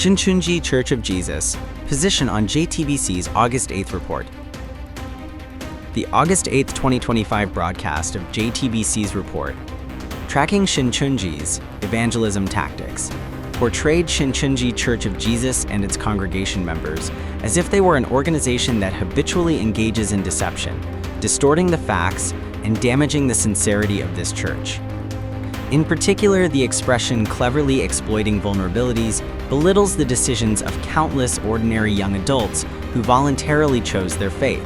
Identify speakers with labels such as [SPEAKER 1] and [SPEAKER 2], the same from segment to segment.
[SPEAKER 1] Shincheonji Church of Jesus, position on JTBC's August 8th report. The August 8th, 2025 broadcast of JTBC's report, tracking Shincheonji's evangelism tactics, portrayed Shincheonji Church of Jesus and its congregation members as if they were an organization that habitually engages in deception, distorting the facts, and damaging the sincerity of this church. In particular, the expression cleverly exploiting vulnerabilities belittles the decisions of countless ordinary young adults who voluntarily chose their faith.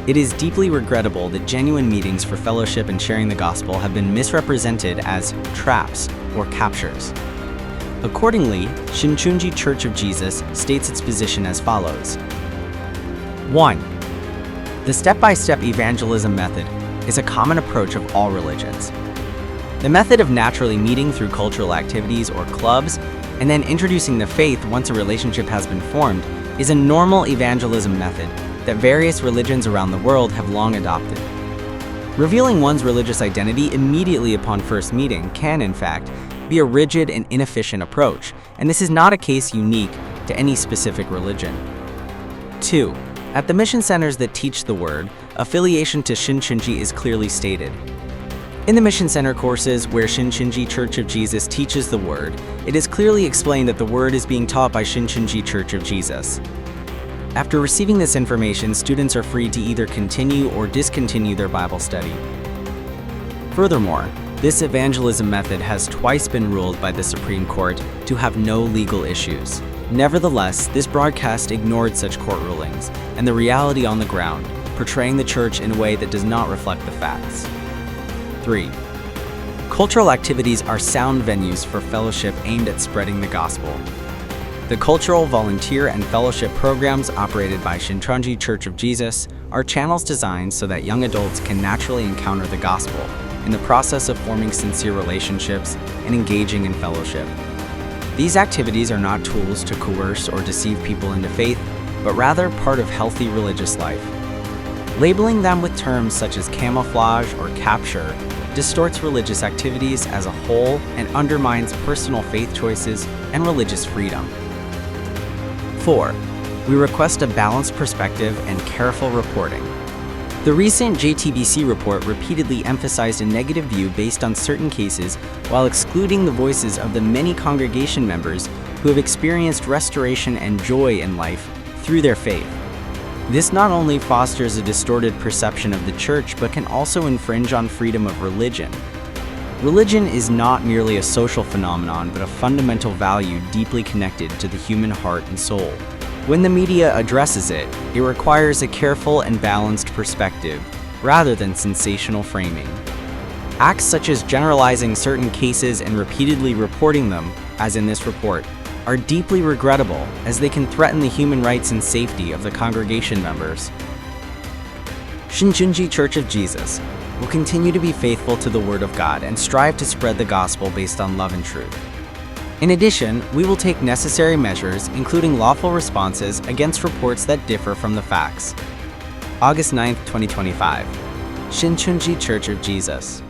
[SPEAKER 1] It is deeply regrettable that genuine meetings for fellowship and sharing the gospel have been misrepresented as traps or captures. Accordingly, Shincheonji Church of Jesus states its position as follows. 1. The step-by-step evangelism method is a common approach of all religions. The method of naturally meeting through cultural activities or clubs and then introducing the faith once a relationship has been formed is a normal evangelism method that various religions around the world have long adopted. Revealing one's religious identity immediately upon first meeting can, in fact, be a rigid and inefficient approach, and this is not a case unique to any specific religion. 2. At the mission centers that teach the word, affiliation to Shincheonji is clearly stated. In the Mission Center courses where Shincheonji Church of Jesus teaches the Word, it is clearly explained that the Word is being taught by Shincheonji Church of Jesus. After receiving this information, students are free to either continue or discontinue their Bible study. Furthermore, this evangelism method has twice been ruled by the Supreme Court to have no legal issues. Nevertheless, this broadcast ignored such court rulings and the reality on the ground, portraying the church in a way that does not reflect the facts. 3. Cultural activities are sound venues for fellowship aimed at spreading the gospel. The cultural, volunteer, and fellowship programs operated by Shincheonji Church of Jesus are channels designed so that young adults can naturally encounter the gospel in the process of forming sincere relationships and engaging in fellowship. These activities are not tools to coerce or deceive people into faith, but rather part of healthy religious life. Labeling them with terms such as camouflage or capture distorts religious activities as a whole and undermines personal faith choices and religious freedom. 4. We request a balanced perspective and careful reporting. The recent JTBC report repeatedly emphasized a negative view based on certain cases while excluding the voices of the many congregation members who have experienced restoration and joy in life through their faith. This not only fosters a distorted perception of the church, but can also infringe on freedom of religion. Religion is not merely a social phenomenon, but a fundamental value deeply connected to the human heart and soul. When the media addresses it, it requires a careful and balanced perspective, rather than sensational framing. Acts such as generalizing certain cases and repeatedly reporting them, as in this report, are deeply regrettable as they can threaten the human rights and safety of the congregation members. Shincheonji Church of Jesus will continue to be faithful to the Word of God and strive to spread the gospel based on love and truth. In addition, we will take necessary measures, including lawful responses against reports that differ from the facts. August 9th, 2025. Shincheonji Church of Jesus.